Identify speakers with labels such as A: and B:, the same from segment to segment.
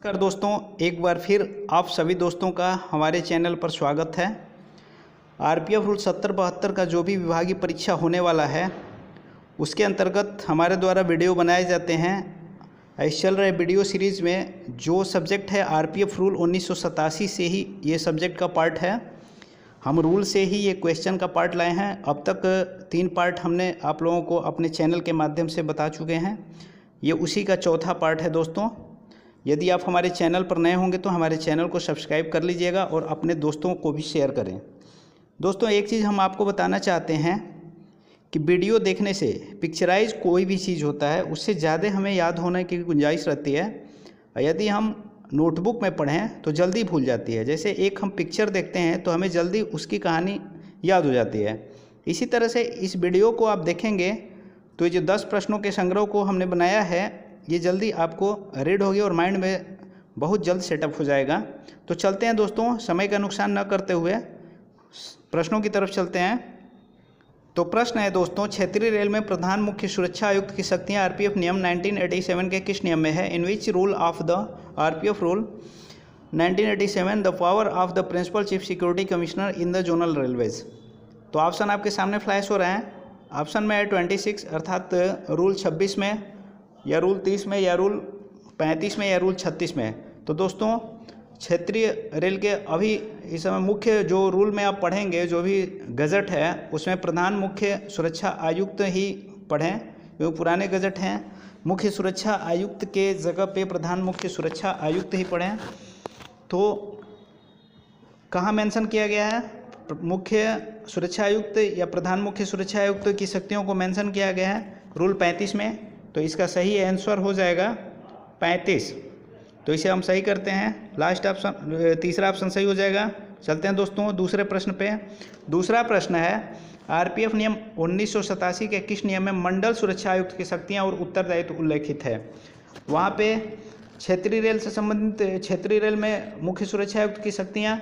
A: नमस्कार दोस्तों, एक बार फिर आप सभी दोस्तों का हमारे चैनल पर स्वागत है। आरपीएफ रूल 70-72 का जो भी विभागीय परीक्षा होने वाला है उसके अंतर्गत हमारे द्वारा वीडियो बनाए जाते हैं। इस चल रहे वीडियो सीरीज़ में जो सब्जेक्ट है आरपीएफ रूल 1987 से ही ये सब्जेक्ट का पार्ट है। हम रूल से ही ये क्वेश्चन का पार्ट लाए हैं। अब तक 3 पार्ट हमने आप लोगों को अपने चैनल के माध्यम से बता चुके हैं। ये उसी का चौथा पार्ट है दोस्तों। यदि आप हमारे चैनल पर नए होंगे तो हमारे चैनल को सब्सक्राइब कर लीजिएगा और अपने दोस्तों को भी शेयर करें। दोस्तों, एक चीज़ हम आपको बताना चाहते हैं कि वीडियो देखने से पिक्चराइज कोई भी चीज़ होता है उससे ज़्यादा हमें याद होने की गुंजाइश रहती है। यदि हम नोटबुक में पढ़ें तो जल्दी भूल जाती है। जैसे एक हम पिक्चर देखते हैं तो हमें जल्दी उसकी कहानी याद हो जाती है। इसी तरह से इस वीडियो को आप देखेंगे तो ये जो 10 प्रश्नों के संग्रह को हमने बनाया है ये जल्दी आपको रीड होगी और माइंड में बहुत जल्द सेटअप हो जाएगा। तो चलते हैं दोस्तों, समय का नुकसान न करते हुए प्रश्नों की तरफ चलते हैं। तो प्रश्न है दोस्तों, क्षेत्रीय रेल में प्रधान मुख्य सुरक्षा आयुक्त की शक्तियां आरपीएफ नियम 1987 के किस नियम में है? In which rule of the RPF rule 1987 the power of the principal chief security commissioner in the zonal railways. तो ऑप्शन आपके सामने फ्लैश हो रहे हैं। ऑप्शन में है 26 अर्थात रूल 26 में, या रूल 30 में, या रूल 35 में, या रूल 36 में। तो दोस्तों, क्षेत्रीय रेल के अभी इस समय मुख्य जो रूल में आप पढ़ेंगे, जो भी गजट है उसमें प्रधान मुख्य सुरक्षा आयुक्त ही पढ़ें, क्योंकि पुराने गजट हैं। मुख्य सुरक्षा आयुक्त के जगह पे प्रधान मुख्य सुरक्षा आयुक्त ही पढ़ें। तो कहाँ मेंशन किया गया है? मुख्य सुरक्षा आयुक्त या प्रधान मुख्य सुरक्षा आयुक्त की शक्तियों को मेंशन किया गया है रूल 35 में। तो इसका सही आंसर हो जाएगा 35। तो इसे हम सही करते हैं। लास्ट ऑप्शन, तीसरा ऑप्शन सही हो जाएगा। चलते हैं दोस्तों दूसरे प्रश्न पे। दूसरा प्रश्न है, आरपीएफ नियम 1987 के किस नियम में मंडल सुरक्षा आयुक्त की शक्तियां और उत्तरदायित्व उल्लेखित है? वहाँ पे क्षेत्रीय रेल से संबंधित, क्षेत्रीय रेल में मुख्य सुरक्षा आयुक्त की शक्तियाँ।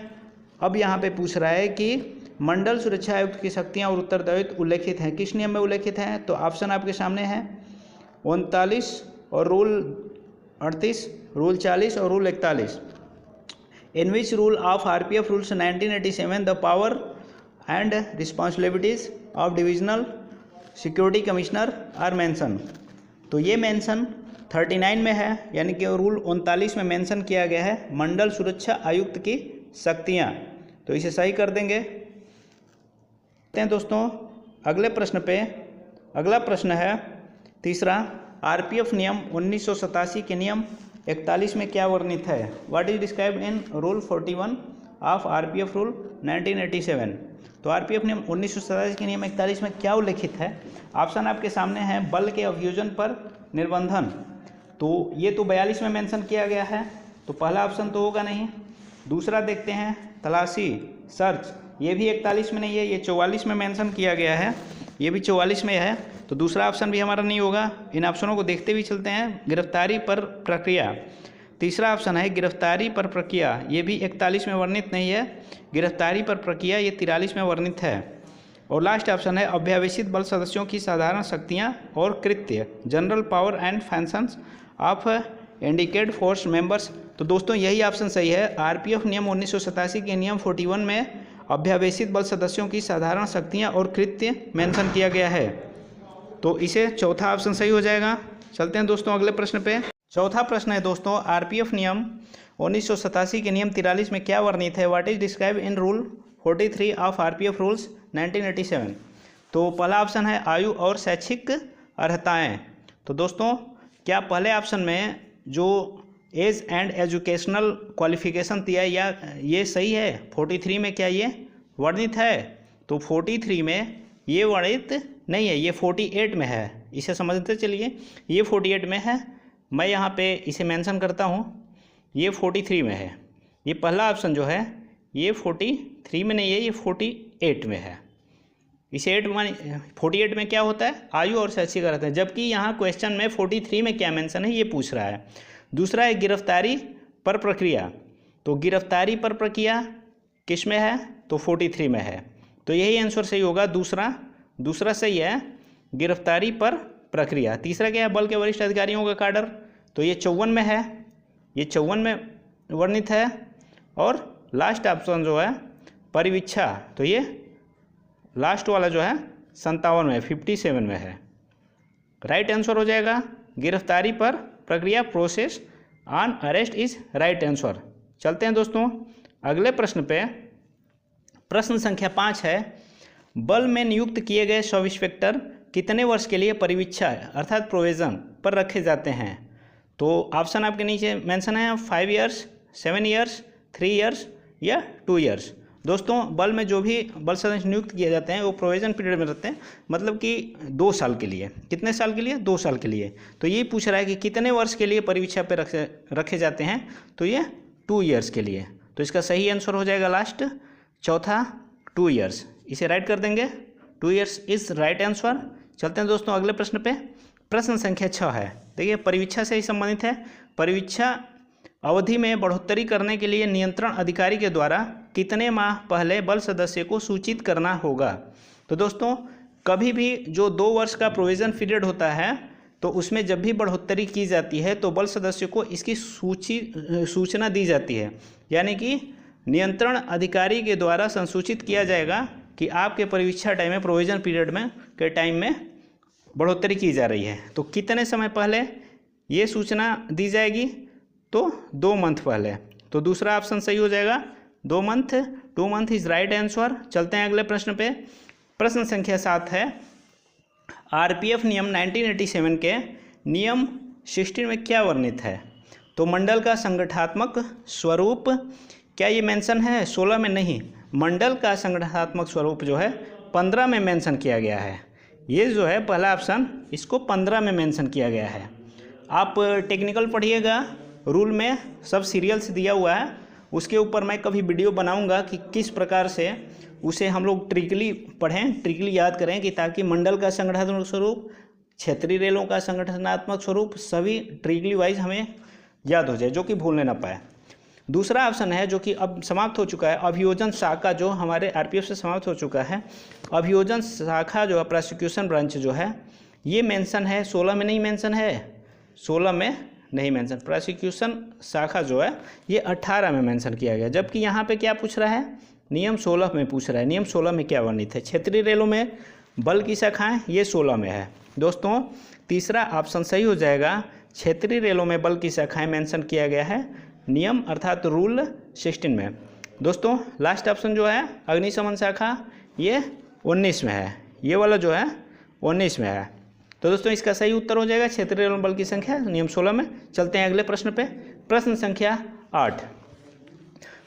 A: अब यहाँ पे पूछ रहा है कि मंडल सुरक्षा आयुक्त की शक्तियाँ और उत्तरदायित्व उल्लेखित हैं, किस नियम में उल्लेखित हैं? तो ऑप्शन आपके सामने है 39 और रूल 38, रूल 40 और rule 41। In which rule of RPF rules 1987 the power and responsibilities of divisional security commissioner are mention. तो ये मेंशन 39 में है, यानी कि रूल 39 में मेंशन किया गया है मंडल सुरक्षा आयुक्त की शक्तियाँ। तो इसे सही कर देंगे। दोस्तों अगले प्रश्न पे, अगला प्रश्न है तीसरा, आरपीएफ नियम 1987 के नियम 41 में क्या वर्णित है? What is described in rule 41 of RPF rule 1987। तो आरपीएफ नियम 1987 के नियम 41 में क्या उल्लेखित है? ऑप्शन आपके सामने है बल के अभियोजन पर निर्बंधन। तो ये तो 42 में मेंशन किया गया है, तो पहला ऑप्शन तो होगा नहीं। दूसरा देखते हैं, तलाशी सर्च, ये भी 41 में नहीं है, ये 44 में मेंशन किया गया है, ये भी 44 में है, तो दूसरा ऑप्शन भी हमारा नहीं होगा। इन ऑप्शनों को देखते हुए चलते हैं। गिरफ्तारी पर प्रक्रिया, तीसरा ऑप्शन है गिरफ्तारी पर प्रक्रिया, ये भी 41 में वर्णित नहीं है। गिरफ्तारी पर प्रक्रिया ये 43 में वर्णित है। और लास्ट ऑप्शन है अभ्यावेशित बल सदस्यों की साधारण शक्तियाँ और कृत्य, general power and functions of indicate force members. तो दोस्तों यही ऑप्शन सही है। आरपीएफ नियम 1987 के नियम 41 में अभ्यावेशित बल सदस्यों की साधारण शक्तियाँ और कृत्य मेंशन किया गया है, तो इसे चौथा ऑप्शन सही हो जाएगा। चलते हैं दोस्तों अगले प्रश्न पे। चौथा प्रश्न है दोस्तों, आरपीएफ नियम 1987 के नियम 43 में क्या वर्णित है? What is describe in rule 43 of RPF rules 1987। तो पहला ऑप्शन है आयु और शैक्षिक अर्हताएँ। तो दोस्तों क्या पहले ऑप्शन में जो एज एंड एजुकेशनल क्वालिफिकेशन दिया है या ये सही है? 43 में क्या ये वर्णित है? तो 43 में ये वर्णित नहीं है, ये 48 में है। इसे समझते चलिए, ये 48 में है, मैं यहाँ पे इसे मेंशन करता हूँ, ये 43 में है। ये पहला ऑप्शन जो है ये 43 में नहीं है, ये 48 में है। इस 48 में क्या होता है? आयु और शैक्षिक अर्हता है, जबकि यहाँ क्वेश्चन में 43 में क्या मेंशन है ये पूछ रहा है। दूसरा है गिरफ्तारी पर प्रक्रिया। तो गिरफ्तारी पर प्रक्रिया किस में है? तो 43 में है, तो यही आंसर सही होगा। दूसरा सही है, गिरफ्तारी पर प्रक्रिया। तीसरा क्या है? बल के वरिष्ठ अधिकारियों का काडर, तो ये 54 में है, ये 54 में वर्णित है, और लास्ट ऑप्शन जो है परिवीक्षा, तो ये लास्ट वाला जो है 57 में 57 में है। राइट आंसर हो जाएगा गिरफ्तारी पर प्रक्रिया, process on arrest is right answer. चलते हैं दोस्तों अगले प्रश्न पे। प्रश्न संख्या 5 है, बल में नियुक्त किए गए सब इंस्पेक्टर कितने वर्ष के लिए परिवीक्षा अर्थात प्रोविजन पर रखे जाते हैं? तो ऑप्शन आपके नीचे मेंशन है 5 ईयर्स, 7 ईयर्स, 3 ईयर्स या 2 ईयर्स। दोस्तों बल में जो भी बल सदस्य नियुक्त किए जाते हैं वो प्रोविजन पीरियड में रहते हैं, मतलब कि 2 साल के लिए। कितने साल के लिए? 2 साल के लिए। तो ये पूछ रहा है कि कितने वर्ष के लिए परिवीक्षा पे रखे जाते हैं, तो ये 2 ईयर्स के लिए। तो इसका सही आंसर हो जाएगा लास्ट चौथा 2 ईयर्स। इसे राइट कर देंगे, 2 ईयर्स इज राइट आंसर। चलते हैं दोस्तों अगले प्रश्न पे। प्रश्न संख्या 6 है, देखिए परिवीक्षा से ही संबंधित है। परिवीक्षा अवधि में बढ़ोतरी करने के लिए नियंत्रण अधिकारी के द्वारा कितने माह पहले बल सदस्य को सूचित करना होगा? तो दोस्तों कभी भी जो 2 वर्ष का प्रोविजन पीरियड होता है, तो उसमें जब भी बढ़ोतरी की जाती है तो बल सदस्य को इसकी सूचना दी जाती है, यानी कि नियंत्रण अधिकारी के द्वारा संसूचित किया जाएगा कि आपके परिवीक्षा टाइम में प्रोविजन पीरियड में के टाइम में बढ़ोतरी की जा रही है। तो कितने समय पहले ये सूचना दी जाएगी? तो 2 मंथ पहले। तो दूसरा ऑप्शन सही हो जाएगा 2 month. 2 month is right answer. चलते हैं अगले प्रश्न पे। प्रश्न संख्या 7 है, आरपीएफ नियम 1987 के नियम 16 में क्या वर्णित है? तो मंडल का संगठनात्मक स्वरूप, क्या ये मेंशन है? 16 में नहीं, मंडल का संगठनात्मक स्वरूप जो है 15 में मेंशन किया गया है। ये जो है पहला ऑप्शन, इसको 15 में मेंशन किया गया है। आप टेक्निकल पढ़िएगा, रूल में सब सीरियल से दिया हुआ है, उसके ऊपर मैं कभी वीडियो बनाऊंगा कि किस प्रकार से उसे हम लोग ट्रिकली पढ़ें, ट्रिकली याद करें, कि ताकि मंडल का संगठनात्मक स्वरूप, क्षेत्रीय रेलों का संगठनात्मक स्वरूप सभी ट्रिकली वाइज हमें याद हो जाए, जो कि भूलने ना पाए। दूसरा ऑप्शन है जो कि अब समाप्त हो चुका है, अभियोजन शाखा, जो हमारे आरपीएफ से समाप्त हो चुका है। अभियोजन शाखा जो है, प्रोसिक्यूशन ब्रांच जो है, ये मेंशन है 16 में नहीं मेंशन है, 16 में नहीं मेंशन। प्रोसिक्यूशन शाखा जो है ये 18 में मेंशन किया गया, जबकि यहाँ पे क्या पूछ रहा है? नियम 16 में पूछ रहा है। नियम 16 में क्या वर्णित है? क्षेत्रीय रेलों में बल की शाखाएँ, ये 16 में है। दोस्तों तीसरा ऑप्शन सही हो जाएगा, क्षेत्रीय रेलों में बल की शाखाएँ मेंशन किया गया है नियम अर्थात रूल 16 में। दोस्तों लास्ट ऑप्शन जो है अग्निशमन शाखा, ये 19 में है। ये वाला जो है 19 में है। तो दोस्तों इसका सही उत्तर हो जाएगा क्षेत्रीय रेल बल की संख्या नियम 16 में। चलते हैं अगले प्रश्न पे। प्रश्न संख्या 8,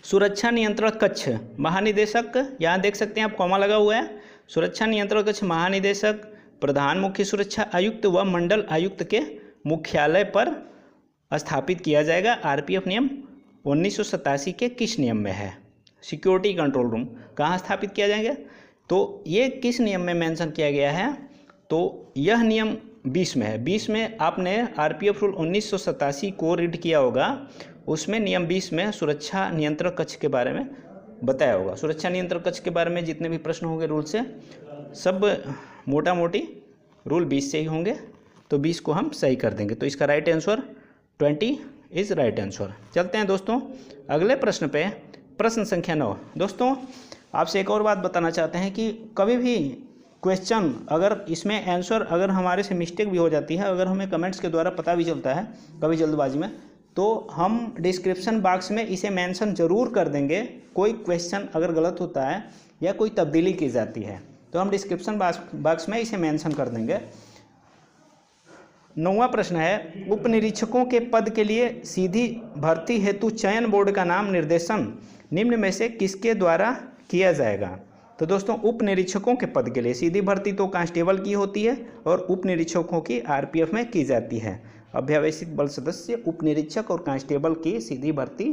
A: सुरक्षा नियंत्रण कक्ष महानिदेशक, यहाँ देख सकते हैं आप कॉमा लगा हुआ है। सुरक्षा नियंत्रण कक्ष महानिदेशक, प्रधान मुख्य सुरक्षा आयुक्त व मंडल आयुक्त के मुख्यालय पर स्थापित किया जाएगा। आरपीएफ नियम 1987 के किस नियम में है? सिक्योरिटी कंट्रोल रूम कहाँ स्थापित किया जाएगा? तो ये किस नियम में मेंशन किया गया है? तो यह नियम 20 में है। 20 में आपने आरपीएफ रूल 1987 को रीड किया होगा, उसमें नियम 20 में सुरक्षा नियंत्रण कक्ष के बारे में बताया होगा। सुरक्षा नियंत्रण कक्ष के बारे में जितने भी प्रश्न होंगे रूल से, सब मोटा मोटी रूल 20 से ही होंगे, तो 20 को हम सही कर देंगे। तो इसका right answer 20 is right answer. चलते हैं दोस्तों अगले प्रश्न पे। प्रश्न संख्या 9। दोस्तों आपसे एक और बात बताना चाहते हैं कि कभी भी क्वेश्चन अगर इसमें आंसर अगर हमारे से मिस्टेक भी हो जाती है, अगर हमें कमेंट्स के द्वारा पता भी चलता है कभी जल्दबाजी में, तो हम डिस्क्रिप्शन बॉक्स में इसे मेंशन ज़रूर कर देंगे। कोई क्वेश्चन अगर गलत होता है या कोई तब्दीली की जाती है तो हम डिस्क्रिप्शन बॉक्स में इसे मेंशन कर देंगे। 9वां प्रश्न है, उप निरीक्षकों के पद के लिए सीधी भर्ती हेतु चयन बोर्ड का नाम निर्देशन निम्न में से किसके द्वारा किया जाएगा? तो दोस्तों उप निरीक्षकों के पद के लिए सीधी भर्ती तो कांस्टेबल की होती है और उप निरीक्षकों की आरपीएफ में की जाती है। अभ्यावेशित बल सदस्य, उप निरीक्षक और कांस्टेबल की सीधी भर्ती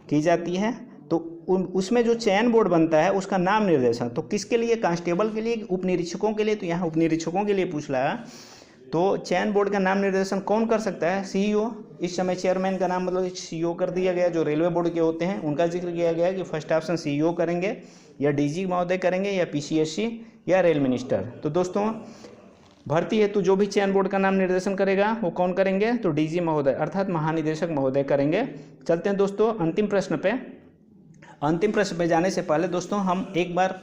A: की जाती है। तो उसमें जो चयन बोर्ड बनता है उसका नाम निर्देशन तो किसके लिए? कांस्टेबल के लिए, उप निरीक्षकों के लिए? तो यहाँ उप निरीक्षकों के लिए पूछ रहा है। तो चयन बोर्ड का नाम निर्देशन कौन कर सकता है? सीईओ। इस समय चेयरमैन का नाम मतलब सीईओ कर दिया गया। जो रेलवे बोर्ड के होते हैं उनका जिक्र किया गया है कि फर्स्ट ऑप्शन सीईओ करेंगे, या डीजी महोदय करेंगे, या पीसीएससी, या रेल मिनिस्टर। तो दोस्तों भर्ती हेतु जो भी चयन बोर्ड का नाम निर्देशन करेगा वो कौन करेंगे, तो डीजी महोदय अर्थात महानिदेशक महोदय करेंगे। चलते हैं दोस्तों अंतिम प्रश्न पे। अंतिम प्रश्न पे जाने से पहले दोस्तों हम एक बार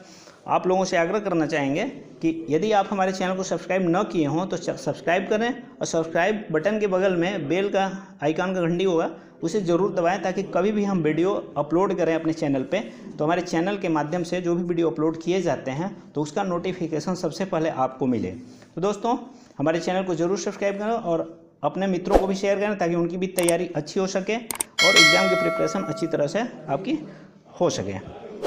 A: आप लोगों से आग्रह करना चाहेंगे कि यदि आप हमारे चैनल को सब्सक्राइब न किए हों तो सब्सक्राइब करें और सब्सक्राइब बटन के बगल में बेल का आइकन का घंटी होगा उसे ज़रूर दबाएं, ताकि कभी भी हम वीडियो अपलोड करें अपने चैनल पे तो हमारे चैनल के माध्यम से जो भी वीडियो अपलोड किए जाते हैं तो उसका नोटिफिकेशन सबसे पहले आपको मिले। तो दोस्तों हमारे चैनल को ज़रूर सब्सक्राइब करें और अपने मित्रों को भी शेयर करें ताकि उनकी भी तैयारी अच्छी हो सके और एग्ज़ाम की प्रिपरेशन अच्छी तरह से आपकी हो सके।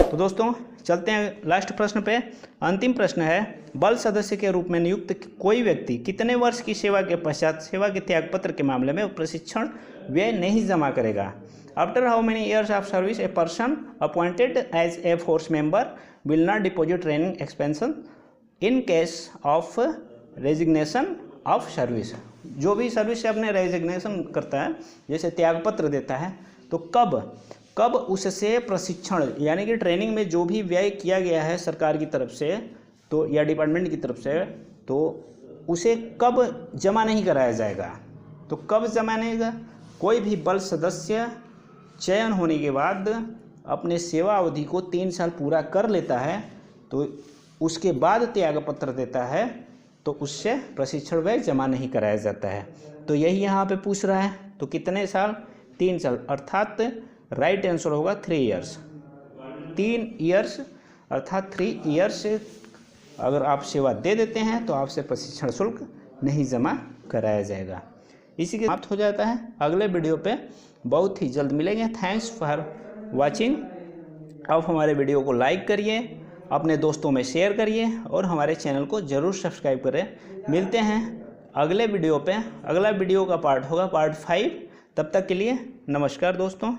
A: तो दोस्तों चलते हैं लास्ट प्रश्न पे। अंतिम प्रश्न है, बल सदस्य के रूप में नियुक्त कोई व्यक्ति कितने वर्ष की सेवा के पश्चात सेवा के त्यागपत्र के मामले में प्रशिक्षण व्यय नहीं जमा करेगा। After how many years of service a person appointed as a force member will not deposit training expansion in case of resignation of service. जो भी सर्विस से अपने रेजिग्नेशन करता है, जैसे त्यागपत्र देता है, तो कब उससे प्रशिक्षण यानी कि ट्रेनिंग में जो भी व्यय किया गया है सरकार की तरफ से तो या डिपार्टमेंट की तरफ से, तो उसे कब जमा नहीं कराया जाएगा। तो कब जमा नहीं होगा, कोई भी बल सदस्य चयन होने के बाद अपने सेवा अवधि को 3 साल पूरा कर लेता है तो उसके बाद त्यागपत्र देता है तो उससे प्रशिक्षण व्यय जमा नहीं कराया जाता है। तो यही यहाँ पे पूछ रहा है, तो कितने साल, 3 साल, अर्थात राइट आंसर होगा 3 ईयर्स। 3 ईयर्स अर्थात 3 ईयर्स अगर आप सेवा दे देते हैं तो आपसे प्रशिक्षण शुल्क नहीं जमा कराया जाएगा। इसी के समाप्त हो जाता है। अगले वीडियो पे बहुत ही जल्द मिलेंगे। Thanks for watching. आप हमारे वीडियो को लाइक करिए, अपने दोस्तों में शेयर करिए और हमारे चैनल को ज़रूर सब्सक्राइब करें। मिलते हैं अगले वीडियो पे। अगला वीडियो का पार्ट होगा पार्ट 5। तब तक के लिए नमस्कार दोस्तों।